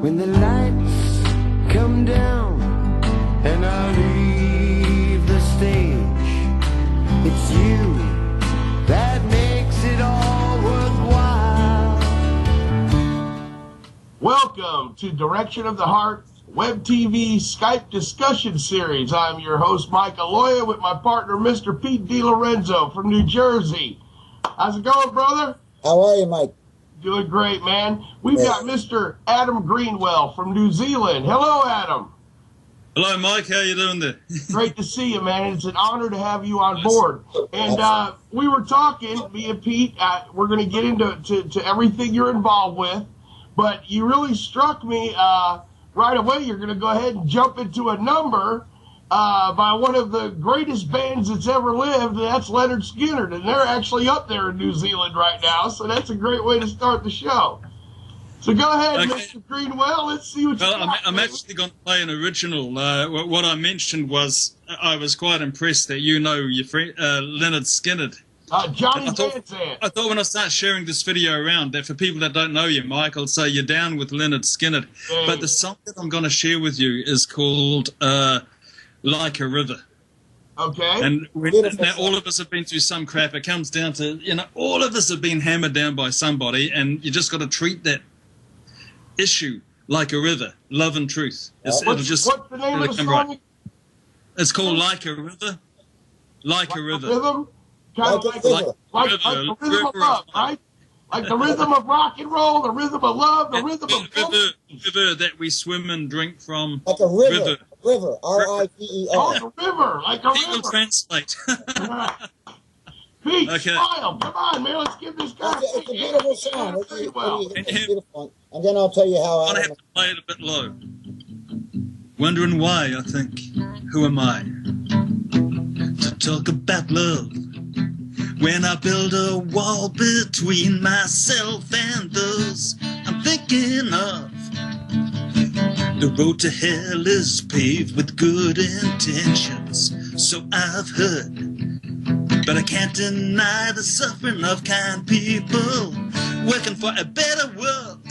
when the lights come down and I leave the stage. It's you that makes it all worthwhile. Welcome to Direction of the Heart WebTV Skype discussion series. I'm your host, Mike Aloia, with my partner, Mr. Pete DeLorenzo from New Jersey. How's it going, brother? How are you, Mike? Doing great, man. We've got Mr. Adam Greenwell from New Zealand. Hello, Adam. Hello, Mike. How you doing there? Great to see you, man. It's an honor to have you on board. And we were talking, me and Pete, we're going to get into everything you're involved with, but you really struck me right away. You're going to go ahead and jump into a number by one of the greatest bands that's ever lived, and that's Leonard Skinner, and they're actually up there in New Zealand right now, so that's a great way to start the show. So go ahead, okay. Mr. Greenwell, let's see what you got. I'm actually going to play an original. What I mentioned was I was quite impressed that you know your friend Leonard Skinner. Johnny Van Zandt. I thought when I start sharing this video around that for people that don't know you, Mike, I'll say you're down with Leonard Skinner. Hey. But the song that I'm going to share with you is called Like a River. Okay. And now all of us have been through some crap. It comes down to, all of us have been hammered down by somebody, and you just got to treat that issue like a river, love and truth. What's the name of the song? Right. It's called Like a River. Like a River. Rhythm? Kind of like the rhythm of love, right? Like the rhythm of rock and roll, the rhythm of love, the rhythm of river that we swim and drink from. Like a river. River. R-I-V-E-R. Oh, the river. Like a People river. translate. Pete, smile. Come on, man. Let's give this guy it's a beautiful song. It's beautiful. And then I'll tell you how I have to play it a bit low. Wondering why, I think. Who am I to talk about love when I build a wall between myself and those I'm thinking of? The road to hell is paved with good intentions, so I've heard. But I can't deny the suffering of kind people working for a better world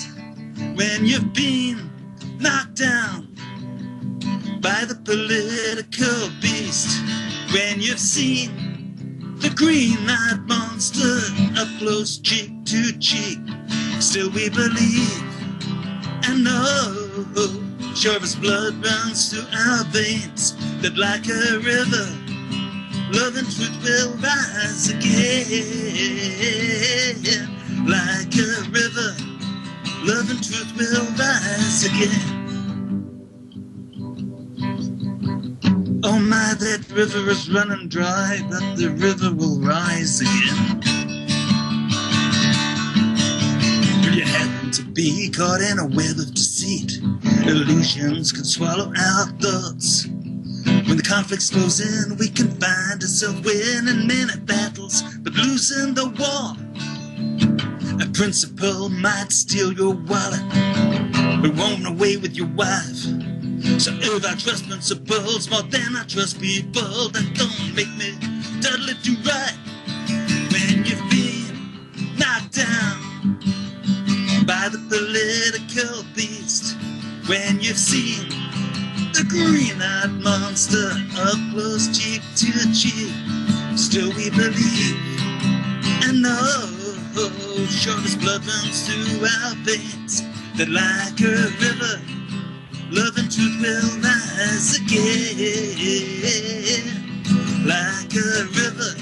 when you've been knocked down by the political beast, when you've seen the green-eyed monster up close, cheek to cheek. Still we believe and know, sure as blood runs through our veins, that like a river, love and truth will rise again. Like a river, love and truth will rise again. Oh my, that river is running dry, but the river will rise again. You happen to be caught in a web of deceit. Illusions can swallow our thoughts. When the conflict slows in, we can find ourselves winning many battles, but losing the war. A principle might steal your wallet, but won't away with your wife. So if I trust principles more than I trust people, that don't make me totally do right. When you've been knocked down by the political beast, when you've seen the green-eyed monster up close, cheek to cheek, still we believe and know, sure as blood runs through our veins, that like a river, love and truth will rise again. Like a river,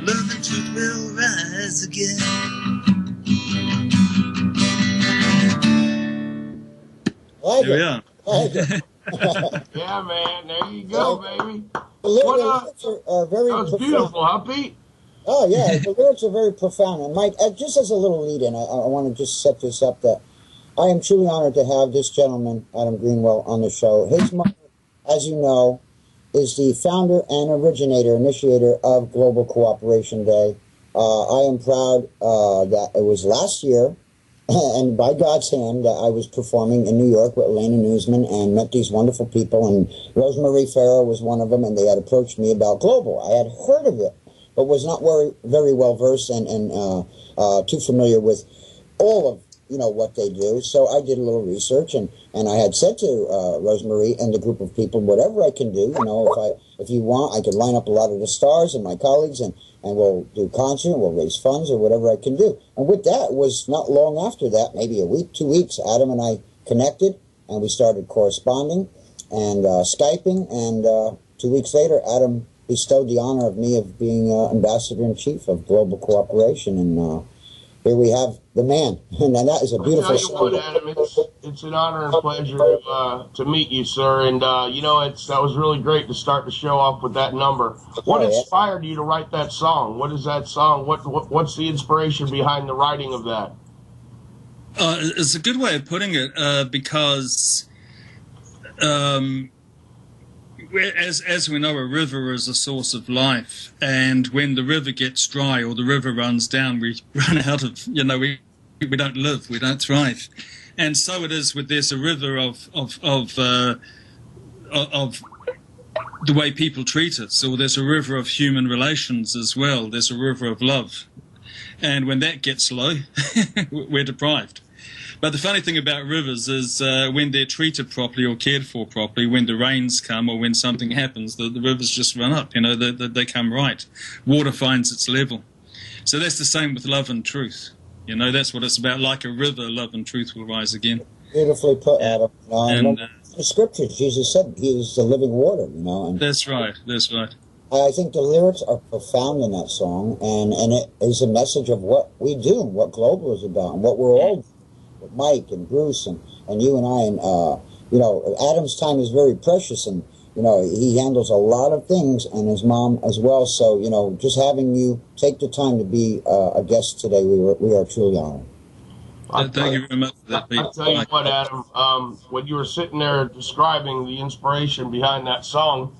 love and truth will rise again. Here we are. Yeah, man. There you go, baby. The lyrics are very that was profound. beautiful, huh, Pete? Oh, yeah. The lyrics are very profound. And, Mike, just as a little lead-in, I want to just set this up that I am truly honored to have this gentleman, Adam Greenwell, on the show. His mother, as you know, is the founder and initiator of Global Cooperation Day. I am proud that it was last year, and by God's hand, that I was performing in New York with Elena Newsman and met these wonderful people, and Rosemarie Farrow was one of them, and they had approached me about Global. I had heard of it, but was not very well versed and too familiar with all of what they do. So I did a little research, and I had said to Rosemary and the group of people, whatever I can do, if you want, I could line up a lot of the stars and my colleagues, and we'll do concert, we'll raise funds, or whatever I can do. And with that, was not long after that, maybe a week, 2 weeks, Adam and I connected, and we started corresponding and Skyping, and 2 weeks later, Adam bestowed the honor of me of being Ambassador-in-Chief of Global Cooperation, and here we have the man, and that is a beautiful story. Adam, it's an honor and pleasure to meet you, sir, and that was really great to start the show off with that number. What inspired you to write that song? What is that song? What's the inspiration behind the writing of that? It's a good way of putting it, because as we know, a river is a source of life, and when the river gets dry or the river runs down, we run out of, we don't live, we don't thrive. And so it is with there's a river of the way people treat us, or there's a river of human relations as well. There's a river of love, and when that gets low, we're deprived. But the funny thing about rivers is when they're treated properly or cared for properly, when the rains come or when something happens, the rivers just run up, they come right. Water finds its level. So that's the same with love and truth. That's what it's about. Like a river, love and truth will rise again. Beautifully put, Adam. The scriptures, Jesus said he is the living water, And that's right, that's right. I think the lyrics are profound in that song, and it is a message of what we do, what Global is about, and what we're all doing. Mike and Bruce and you and I, and Adam's time is very precious, and he handles a lot of things, and his mom as well. So just having you take the time to be a guest today, we are truly honored. Thank you very much for that, Pete. I'll tell you what, Adam, when you were sitting there describing the inspiration behind that song,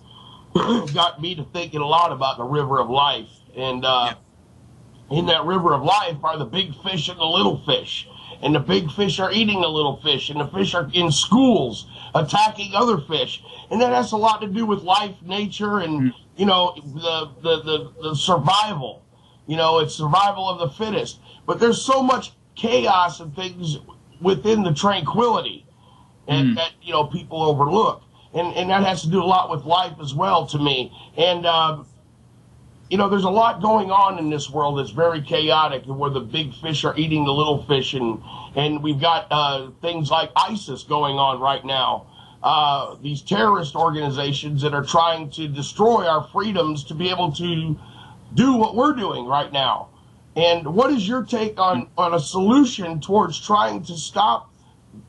got me to thinking a lot about the river of life, and in that river of life are the big fish and the little fish. And the big fish are eating the little fish, and the fish are in schools attacking other fish. And that has a lot to do with life, nature, and, the survival. It's survival of the fittest. But there's so much chaos and things within the tranquility and that, people overlook. And that has to do a lot with life as well to me. And, there's a lot going on in this world that's very chaotic, where the big fish are eating the little fish, and we've got things like ISIS going on right now, these terrorist organizations that are trying to destroy our freedoms to be able to do what we're doing right now. And what is your take on a solution towards trying to stop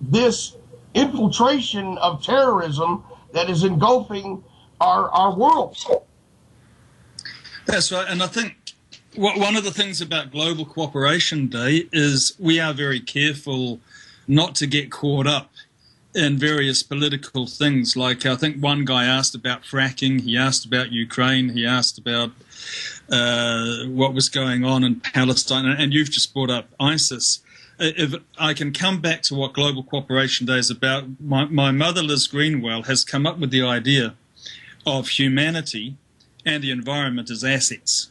this infiltration of terrorism that is engulfing our world? That's right, and I think one of the things about Global Cooperation Day is we are very careful not to get caught up in various political things. Like I think one guy asked about fracking, he asked about Ukraine, he asked about what was going on in Palestine, and you've just brought up ISIS. If I can come back to what Global Cooperation Day is about, my mother, Liz Greenwell, has come up with the idea of humanity and the environment as assets.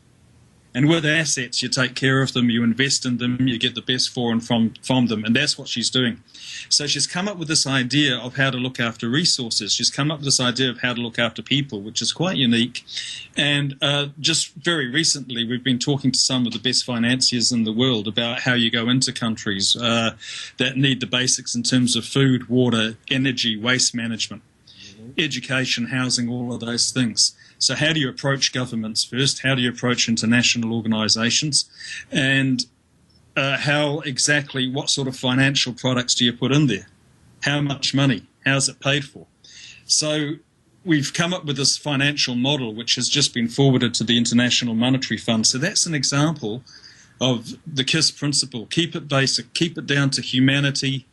And with assets, you take care of them, you invest in them, you get the best for and from them, and that's what she's doing. So she's come up with this idea of how to look after resources. She's come up with this idea of how to look after people, which is quite unique. And just very recently, we've been talking to some of the best financiers in the world about how you go into countries that need the basics in terms of food, water, energy, waste management, education, housing, all of those things. So how do you approach governments first? How do you approach international organizations? And how exactly, what sort of financial products do you put in there? How much money? How's it paid for? So we've come up with this financial model which has just been forwarded to the International Monetary Fund. So that's an example of the KISS principle. Keep it basic, keep it down to humanity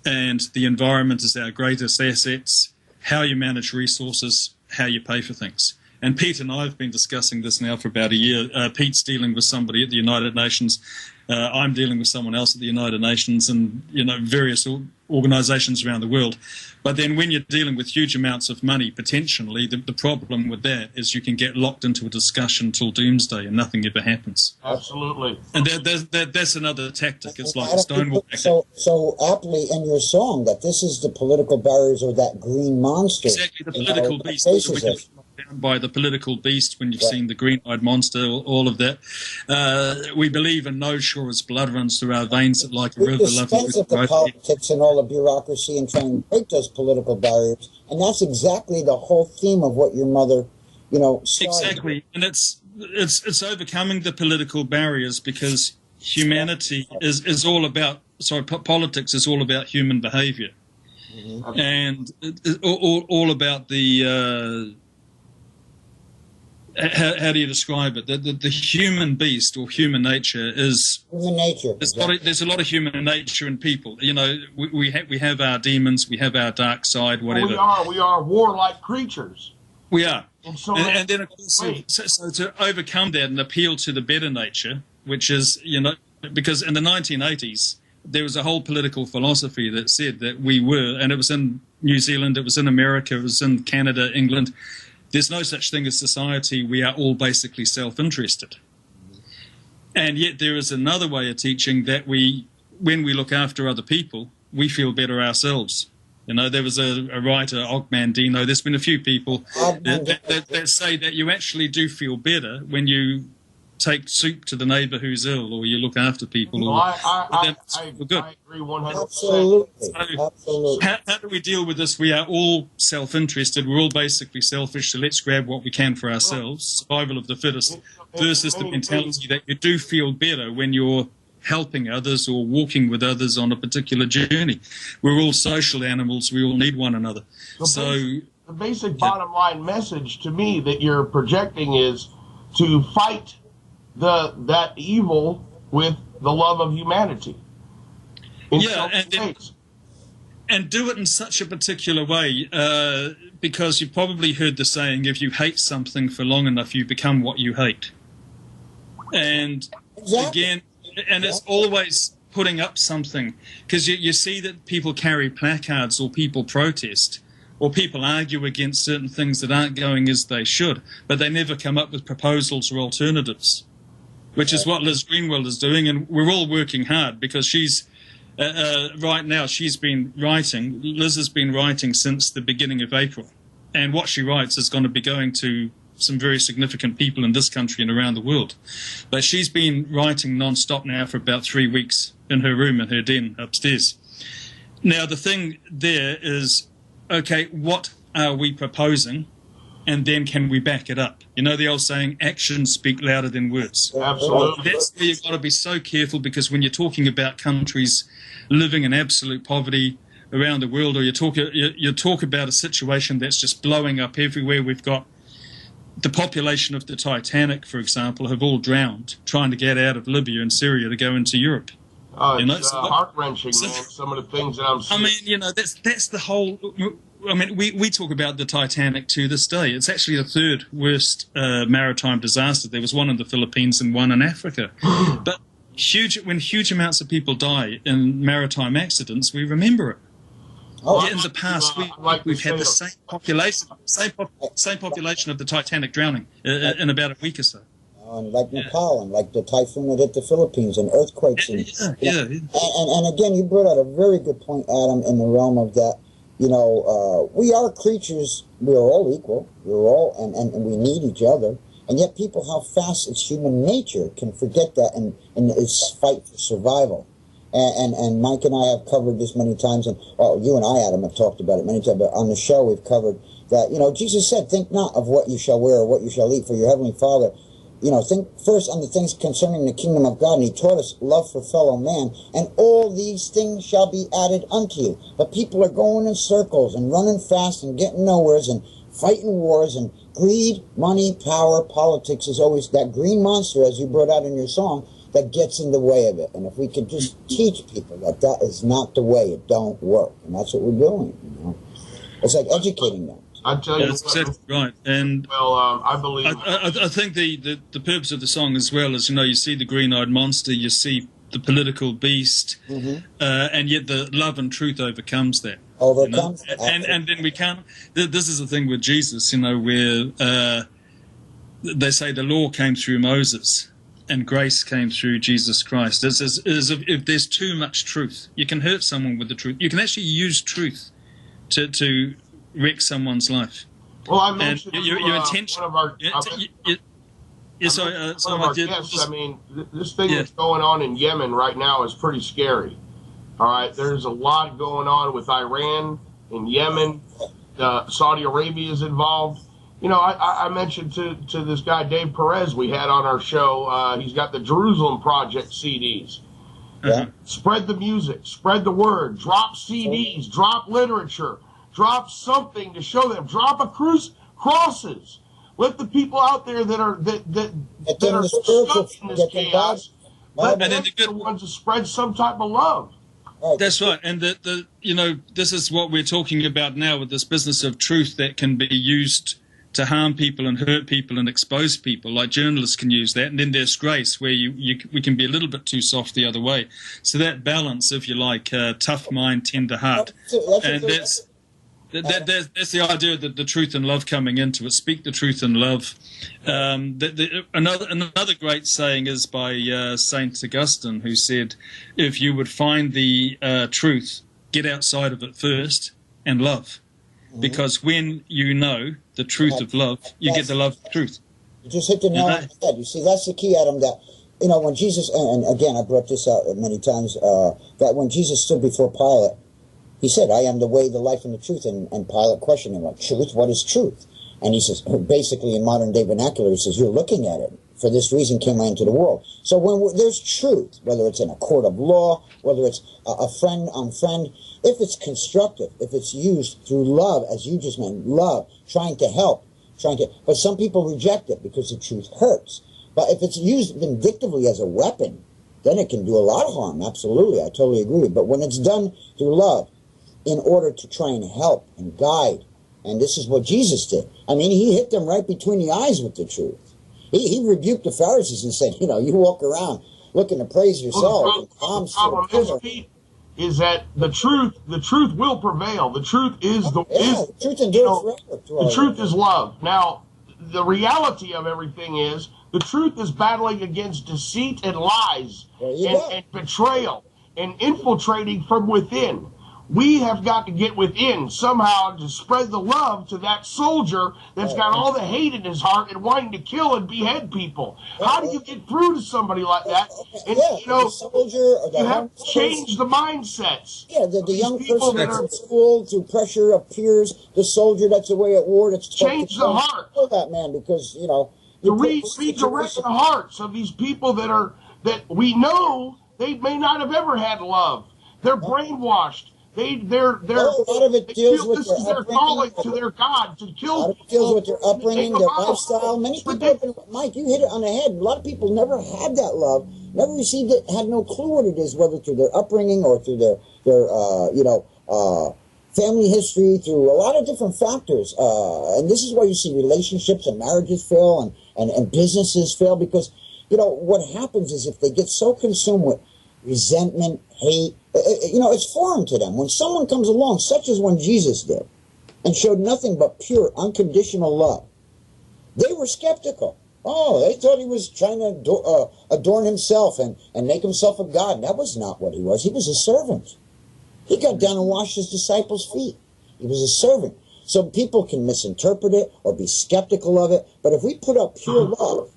and the environment is our greatest assets, how you manage resources, how you pay for things. And Pete and I have been discussing this now for about a year. Pete's dealing with somebody at the United Nations. I'm dealing with someone else at the United Nations, and various organizations around the world. But then when you're dealing with huge amounts of money, potentially, the problem with that is you can get locked into a discussion till doomsday and nothing ever happens. Absolutely. And that's another tactic. It's like a Stonewall tactic. So aptly in your song that this is the political barriers or that green monster. Exactly, the political beast. So when you're down by the political beast, when you've seen the green-eyed monster, all of that. We believe in no sure's blood runs through our veins like a river. Dispense of the politics and all the bureaucracy and trying to break those political barriers. And that's exactly the whole theme of what your mother, started. Exactly. And it's overcoming the political barriers because humanity is all about, politics is all about human behavior. Mm-hmm. And all about the, how do you describe it? The human beast or human nature is human nature. There's a lot of human nature in people. We have our demons, we have our dark side, whatever. We are warlike creatures. We are. And then, of course, so to overcome that and appeal to the better nature, which is, because in the 1980s, there was a whole political philosophy that said that we were, and it was in New Zealand, it was in America, it was in Canada, England, there's no such thing as society. We are all basically self-interested. And yet there is another way of teaching that when we look after other people, we feel better ourselves. There was a writer, Ogman Dino, there's been a few people that say that you actually do feel better when you take soup to the neighbour who's ill or you look after people. I agree 100%. Absolutely. How do we deal with this? We are all self-interested. We're all basically selfish, so let's grab what we can for ourselves. Survival of the fittest versus the mentality that you do feel better when you're helping others or walking with others on a particular journey. We're all social animals. We all need one another. The basic bottom line message to me that you're projecting is to fight that evil with the love of humanity. And do it in such a particular way, because you've probably heard the saying, if you hate something for long enough, you become what you hate. And again, it's always putting up something, because you see that people carry placards or people protest or people argue against certain things that aren't going as they should, but they never come up with proposals or alternatives, which is what Liz Greenwell is doing. And we're all working hard because she's right now she's been writing. Liz has been writing since the beginning of April, and what she writes is going to be going to some very significant people in this country and around the world. But she's been writing non-stop now for about 3 weeks in her room, in her den upstairs. Now, the thing there is, okay, what are we proposing? And then can we back it up? The old saying, actions speak louder than words. Absolutely. That's where you've got to be so careful, because when you're talking about countries living in absolute poverty around the world, or you talk about a situation that's just blowing up everywhere, we've got the population of the Titanic, for example, have all drowned trying to get out of Libya and Syria to go into Europe. It's heart-wrenching, man, some of the things that I'm seeing. That's the whole... we talk about the Titanic to this day. It's actually the third worst maritime disaster. There was one in the Philippines and one in Africa. But when huge amounts of people die in maritime accidents, we remember it. Yet in the past, we've had the same population of the Titanic drowning in about a week or so. Like Nepal and like the typhoon that hit the Philippines and earthquakes. And again, you brought out a very good point, Adam, in the realm of that. We are creatures. We are all equal. We're all, and we need each other. And yet people, how fast it's human nature can forget that and it's fight for survival. And Mike and I have covered this many times, and you and I, Adam, have talked about it many times, but on the show we've covered that, Jesus said, think not of what you shall wear or what you shall eat, for your heavenly Father, think first on the things concerning the kingdom of God, and he taught us love for fellow man, and all these things shall be added unto you. But people are going in circles and running fast and getting nowheres and fighting wars, and greed, money, power, politics is always that green monster, as you brought out in your song, that gets in the way of it. And if we could just teach people that is not the way, it don't work. And that's what we're doing, It's like educating them. I tell you, that's exactly right. And I believe. I think the purpose of the song as well is, you see the green-eyed monster, you see the political beast, and yet the love and truth overcomes that. Overcomes. You know? And then we can't. This is the thing with Jesus, you know, where they say the law came through Moses and grace came through Jesus Christ. It's as if there's too much truth, you can hurt someone with the truth. You can actually use truth to wreck someone's life. Well, I mentioned your intention. one of our guests. I mean, this thing that's going on in Yemen right now is pretty scary. All right, there's a lot going on with Iran and Yemen. Saudi Arabia is involved. You know, I mentioned to this guy, Dave Perez, we had on our show, he's got the Jerusalem Project CDs. Yeah. Spread the music, spread the word, drop CDs, drop literature, drop something to show them, drop crosses. Let the people out there that are stuck in this chaos, let them be the ones to spread some type of love. That's right, and this is what we're talking about now with this business of truth that can be used to harm people and hurt people and expose people, like journalists can use that. And then there's grace, where we can be a little bit too soft the other way. So that balance, if you like, tough mind, tender heart, and that's the idea that the truth and love coming into it. Speak the truth in love. Another great saying is by Saint Augustine, who said, "If you would find the truth, get outside of it first and love." Because when you know the truth of love, you get the love of truth. You just hit the nail on the head. You see, that's the key, Adam, that, you know, when Jesus, and again, I brought this out many times, that when Jesus stood before Pilate, he said, "I am the way, the life, and the truth." And Pilate questioned him, like, "Truth? What is truth?" And he says, basically in modern day vernacular, he says, "You're looking at it. For this reason came I into the world." So when there's truth, whether it's in a court of law, whether it's a friend on friend, if it's constructive, if it's used through love, as you just meant, love, trying to help, but some people reject it because the truth hurts. But if it's used vindictively as a weapon, then it can do a lot of harm. Absolutely, I totally agree. But when it's done through love, in order to try and help and guide, and this is what Jesus did. I mean, he hit them right between the eyes with the truth. He rebuked the Pharisees and said, you know, you walk around looking to praise yourself. The problem is that the truth will prevail. The truth is truth endures forever. The truth is love. Now, the reality of everything is the truth is battling against deceit and lies and betrayal and infiltrating from within. We have got to get within somehow to spread the love to that soldier that's got all the hate in his heart and wanting to kill and behead people. How do you get through to somebody like that? And, you know, you have to change the mindsets. Yeah, the young person that's in school, through pressure of peers, the soldier that's away at war, that's change the heart. Kill that man, because, you know, to redirect the hearts of these people that we know they may not have ever had love. They're brainwashed. A lot of it deals with their calling to their God to kill. A lot of it deals with their upbringing, their lifestyle. Many people have been, Mike, you hit it on the head. A lot of people never had that love, never received it, had no clue what it is, whether through their upbringing or through their family history, through a lot of different factors. And this is why you see relationships and marriages fail and businesses fail, because, you know, what happens is if they get so consumed with resentment, hate, you know, it's foreign to them. When someone comes along, such as when Jesus did, and showed nothing but pure, unconditional love, they were skeptical. Oh, they thought he was trying to adorn himself and make himself a god. That was not what he was. He was a servant. He got down and washed his disciples' feet. He was a servant. So people can misinterpret it or be skeptical of it. But if we put up pure love,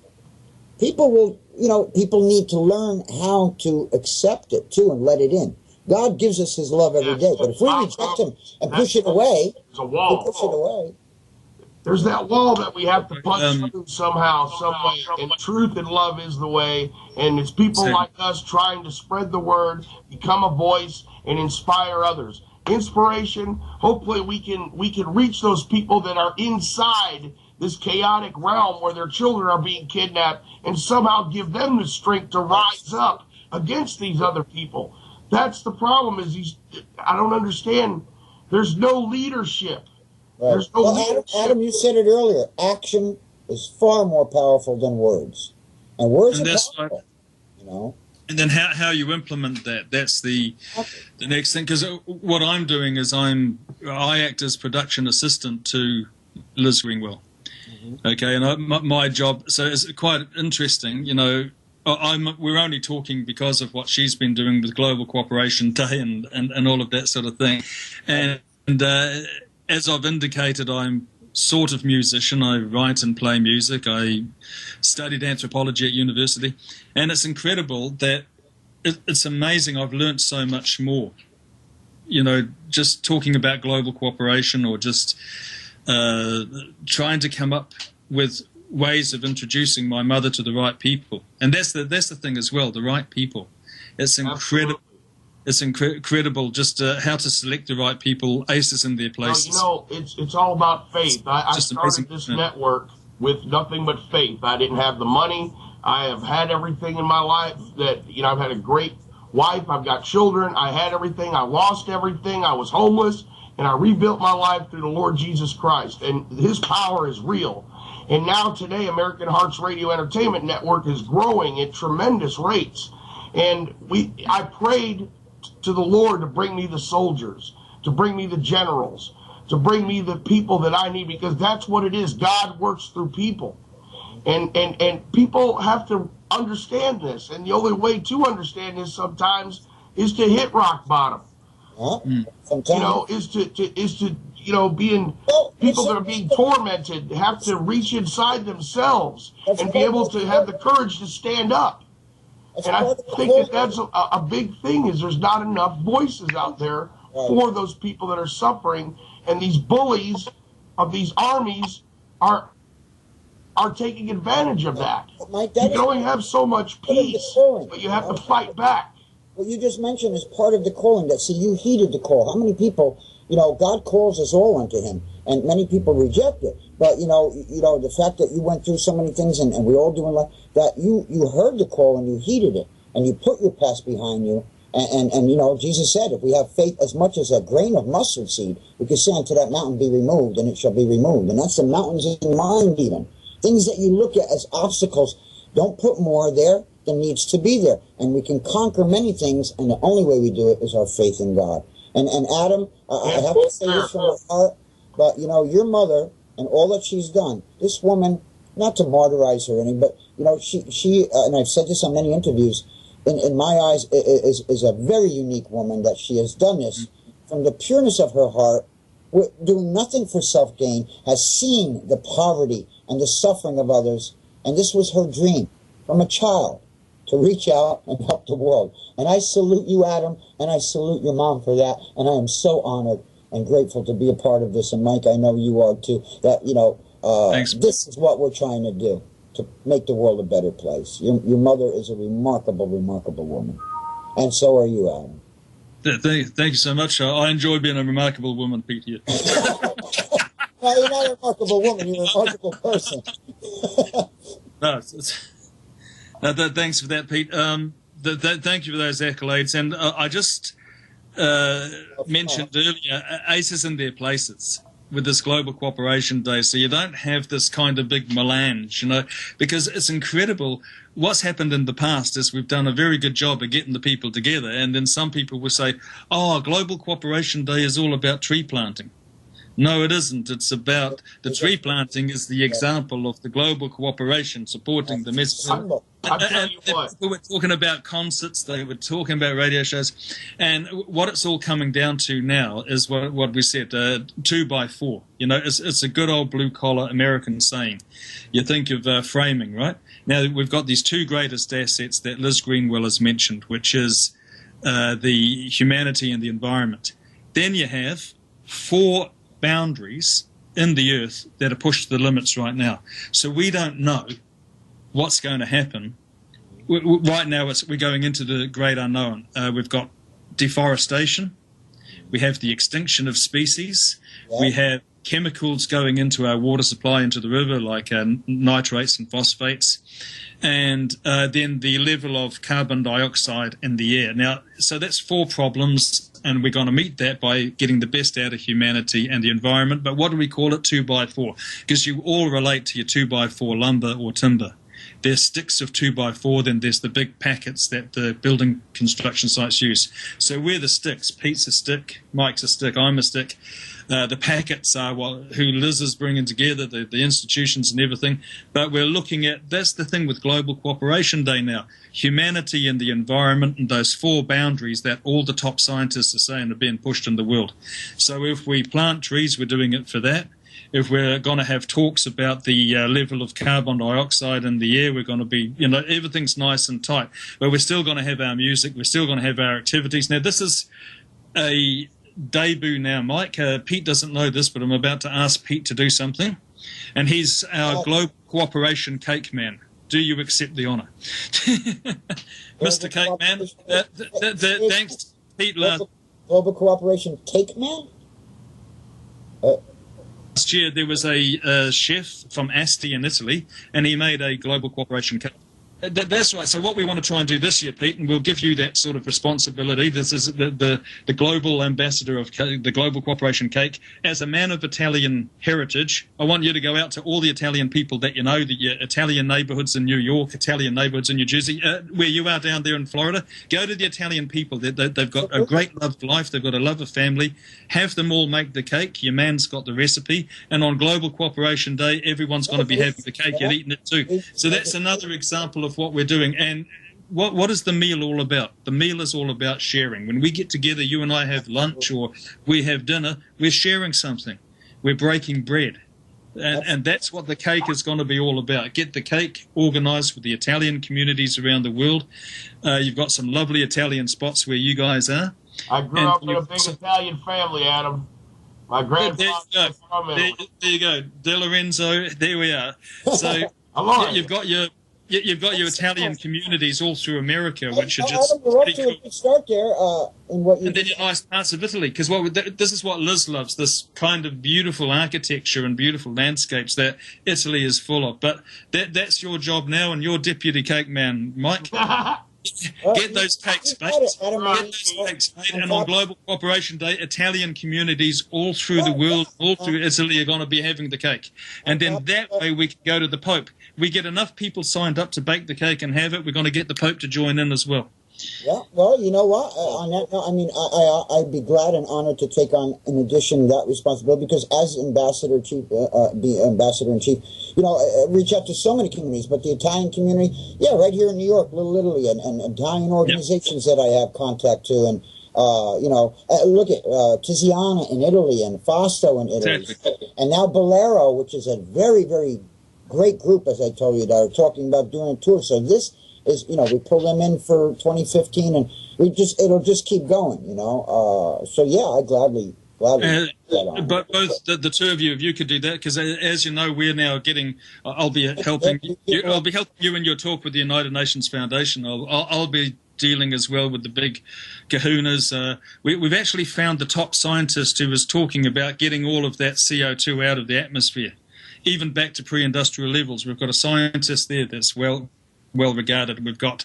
people will, you know, people need to learn how to accept it too and let it in. God gives us his love every day. But if we reject him and push it away, there's that wall that we have to punch through somehow, some way. And truth and love is the way. And it's people like us trying to spread the word, become a voice, and inspire others. Inspiration. Hopefully we can reach those people that are inside this chaotic realm where their children are being kidnapped, and somehow give them the strength to rise up against these other people. That's the problem. I don't understand. There's no leadership. Right. There's no leadership. Adam, you said it earlier. Action is far more powerful than words, and words are powerful. You know. And then how you implement that, that's the next thing. Because what I'm doing is I act as production assistant to Liz Greenwell. Okay, and my job, so it's quite interesting, you know, we're only talking because of what she's been doing with Global Cooperation Day and all of that sort of thing. And as I've indicated, I'm sort of musician. I write and play music. I studied anthropology at university. And it's incredible that it's amazing. I've learned so much more, you know, just talking about global cooperation or just trying to come up with ways of introducing my mother to the right people. And that's the thing as well, the right people. It's incredible. Absolutely. It's incredible just how to select the right people, aces in their places. You know, it's all about faith. I started this network with nothing but faith. I didn't have the money. I have had everything in my life that, you know, I've had a great wife. I've got children. I had everything. I lost everything. I was homeless. And I rebuilt my life through the Lord Jesus Christ. And his power is real. And now today, American Hearts Radio Entertainment Network is growing at tremendous rates. And I prayed to the Lord to bring me the soldiers, to bring me the generals, to bring me the people that I need, because that's what it is. God works through people. And people have to understand this. And the only way to understand this sometimes is to hit rock bottom. You know, is to you know, people that are being tormented have to reach inside themselves and be able to have the courage to stand up. And I think that's a big thing, is there's not enough voices out there for those people that are suffering, and these bullies of these armies are taking advantage of that. You can only have so much peace, but you have to fight back. What you just mentioned is part of the calling. That, see, you heeded the call. How many people, you know, God calls us all unto him, and many people reject it. But, you know, the fact that you went through so many things, and we all do in life, that you heard the call and you heeded it, and you put your past behind you. And you know, Jesus said, if we have faith as much as a grain of mustard seed, we can say unto that mountain, be removed, and it shall be removed. And that's the mountains in mind even. Things that you look at as obstacles, don't put more there than needs to be there. And we can conquer many things, and the only way we do it is our faith in God. And Adam, I have to say this from my heart, but, you know, your mother and all that she's done, this woman, not to martyrize her or anything, but, you know, she and I've said this on many interviews, in my eyes, is a very unique woman, that she has done this from the pureness of her heart, doing nothing for self-gain, has seen the poverty and the suffering of others, and this was her dream from a child, to reach out and help the world. And I salute you, Adam, and I salute your mom for that, and I am so honored and grateful to be a part of this. And Mike, I know you are too, that, you know, this is what we're trying to do, to make the world a better place. Your mother is a remarkable, remarkable woman. And so are you, Adam. Thank you so much. I enjoy being a remarkable woman, Pete, here. No, you're not a remarkable woman. You're a remarkable person. No, thanks for that, Pete. Thank you for those accolades. And I just mentioned earlier, aces in their places with this Global Cooperation Day, so you don't have this kind of big melange, you know, because it's incredible. What's happened in the past is we've done a very good job of getting the people together, and then some people will say, oh, Global Cooperation Day is all about tree planting. No, it isn't. It's about the tree planting is the example of the global cooperation supporting the message. And people were talking about concerts, they were talking about radio shows, and what it's all coming down to now is what we said, 2x4. You know, it's a good old blue-collar American saying. You think of framing, right? Now, we've got these two greatest assets that Liz Greenwell has mentioned, which is the humanity and the environment. Then you have 4 boundaries in the earth that are pushed to the limits right now. So we don't know what's going to happen. Right now, we're going into the great unknown. We've got deforestation. We have the extinction of species. Yeah. We have chemicals going into our water supply, into the river, like nitrates and phosphates. And then the level of carbon dioxide in the air. Now, so that's 4 problems, and we're going to meet that by getting the best out of humanity and the environment. But what do we call it? 2x4, because you all relate to your 2x4 lumber or timber. There's sticks of 2x4, then there's the big packets that the building construction sites use. So we're the sticks. Pete's a stick, Mike's a stick, I'm a stick. The packets are who Liz is bringing together, the institutions and everything. But we're looking at, that's the thing with Global Cooperation Day now, humanity and the environment and those 4 boundaries that all the top scientists are saying are being pushed in the world. So if we plant trees, we're doing it for that. If we're going to have talks about the level of carbon dioxide in the air, we're going to be, everything's nice and tight. But we're still going to have our music. We're still going to have our activities. Now, this is a debut now, Mike. Pete doesn't know this, but I'm about to ask Pete to do something. And he's our Global Cooperation Cake Man. Do you accept the honour? Mr. Cake Man, thanks, Pete. Global Cooperation Cake Man? Last year there was a chef from Asti in Italy, and he made a Global Cooperation Cake. That's right. So what we want to try and do this year, Pete, and we'll give you that sort of responsibility. This is the global ambassador of the Global Cooperation Cake. As a man of Italian heritage, I want you to go out to all the Italian people that you know, the Italian neighborhoods in New York, Italian neighborhoods in New Jersey, where you are down there in Florida. Go to the Italian people. They've got a great love of life. They've got a love of family. Have them all make the cake. Your man's got the recipe. And on Global Cooperation Day, everyone's going to be having the cake and eating it too. So that's another example of what we're doing. And what is the meal all about? The meal is all about sharing. When we get together, you and I have lunch or we have dinner, we're sharing something. We're breaking bread. And that's what the cake is going to be all about. Get the cake organised with the Italian communities around the world. You've got some lovely Italian spots where you guys are. I grew up in a big Italian family, Adam. My grandfather was from Italy. There you go. DeLorenzo, there we are. So Aloia. You've got your Italian communities all through America, which are just Adam, you're up to a good start there in what you. And then your nice parts of Italy, because this is what Liz loves, this kind of beautiful architecture and beautiful landscapes that Italy is full of. But that's your job now, and you're deputy cake man, Mike. Get those cakes baked. And on Global Cooperation Day, Italian communities all through the world, all through Italy are going to be having the cake. And then that way we can go to the Pope. We get enough people signed up to bake the cake and have it. We're going to get the Pope to join in as well. Yeah, well, you know what? On that note, I mean, I'd be glad and honored to take on, in addition, that responsibility, because as ambassador-in-chief, reach out to so many communities, but the Italian community, right here in New York, Little Italy, and Italian organizations that I have contact to, and look at Tiziana in Italy and Fausto in Italy, and now Bolero, which is a very, very great group, as I told you, that are talking about doing a tour. So this is, we pull them in for 2015, and it'll just keep going, So yeah, I gladly. But both the two of you, if you could do that, because as you know, we're now getting. I'll be helping you. I'll be helping you in your talk with the United Nations Foundation. I'll be dealing as well with the big kahunas. We've actually found the top scientist who was talking about getting all of that CO2 out of the atmosphere, even back to pre-industrial levels. We've got a scientist there that's well regarded. We've got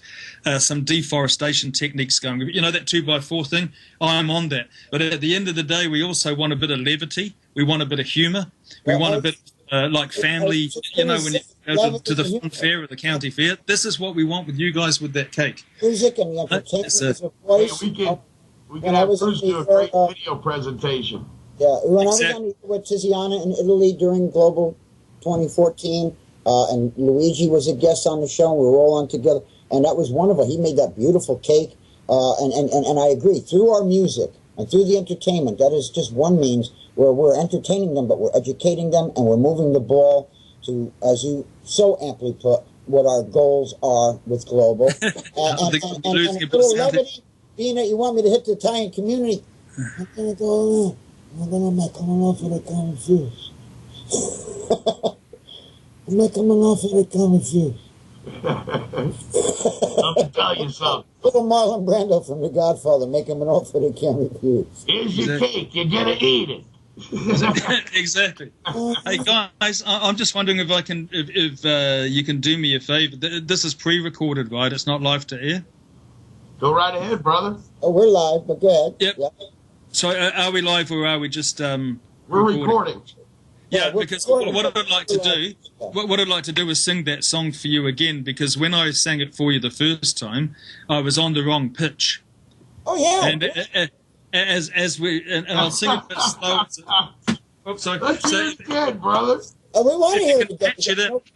some deforestation techniques going. That 2x4 thing, I'm on that. But at the end of the day, we also want a bit of levity. We want a bit of humour. We want a bit like family, when you go to the fun fair or the county fair. This is what we want with you guys with that cake. Music and the entertainment is a place. We can have Bruce do a great video presentation. Yeah, when I was on with Tiziana in Italy during Global 2014, and Luigi was a guest on the show, and we were all on together, and that was one of them. He made that beautiful cake, and I agree, through our music and through the entertainment, that is just one means where we're entertaining them, but we're educating them, and we're moving the ball to, as you so amply put, what our goals are with Global. and a little levity, being that you want me to hit the Italian community, I'm going to go, I'm not coming off with a common fuse. I'm not coming off with a common fuse. Let me tell you something. Little Marlon Brando from The Godfather, make him an offer they can't refuse. Here's your cake. You're going to eat it. Exactly. Hey guys, I'm just wondering if you can do me a favor. This is pre-recorded, right? It's not live to air. Go right ahead, brother. Oh, we're live, but go ahead. Yep. So are we live or are we just We're recording. Yeah, because what I'd like to do, what I'd like to do is sing that song for you again, because when I sang it for you the first time, I was on the wrong pitch. Oh yeah. And and I'll sing it a bit slow. Oops, sorry. Let's hear it again, brother. We want to hear it again.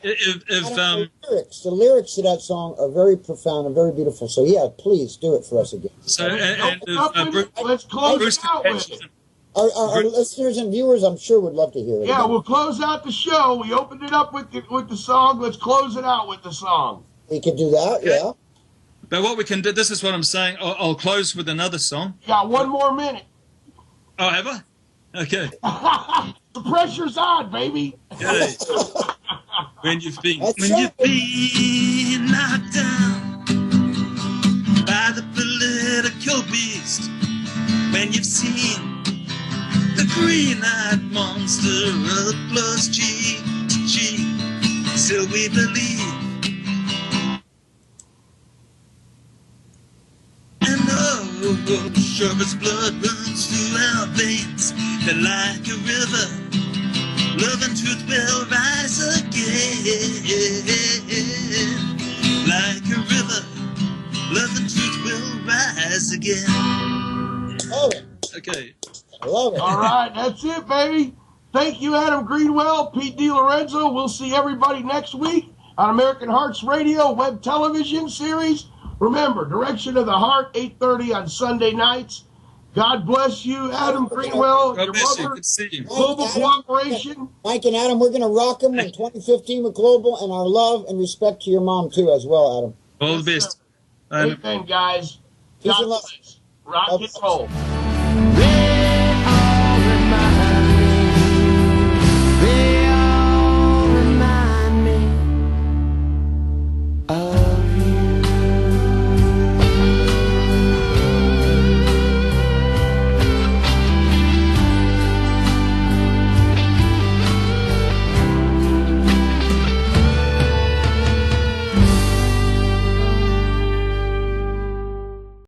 The lyrics to that song are very profound and very beautiful. So yeah, please do it for us again. So let's close it out with it. Our listeners and viewers, I'm sure, would love to hear it. Yeah, again. we'll close out the show. We opened it up with the song. Let's close it out with the song. We could do that, okay. Yeah. But what we can do, this is what I'm saying. I'll close with another song. Got 1 more minute. Oh, have I? Okay. The pressure's on, baby. Okay. When you've been knocked down by the political beast, when you've seen the green-eyed monster up close cheek to cheek, still we believe. And oh, sure as blood runs through our veins, that like a river, love and truth will rise again. Like a river, love and truth will rise again. Love it. Okay. I love it. All right, that's it, baby. Thank you, Adam Greenwell, Pete DeLorenzo. We'll see everybody next week on American Hearts Radio web television series. Remember, Direction of the Heart, 8:30 on Sunday nights. God bless you, Adam Greenwell, your mother, Global Cooperation. Mike and Adam, we're going to rock them in 2015 with Global, and our love and respect to your mom, too, as well, Adam. All the best. Amen, guys. God bless. Rock and roll.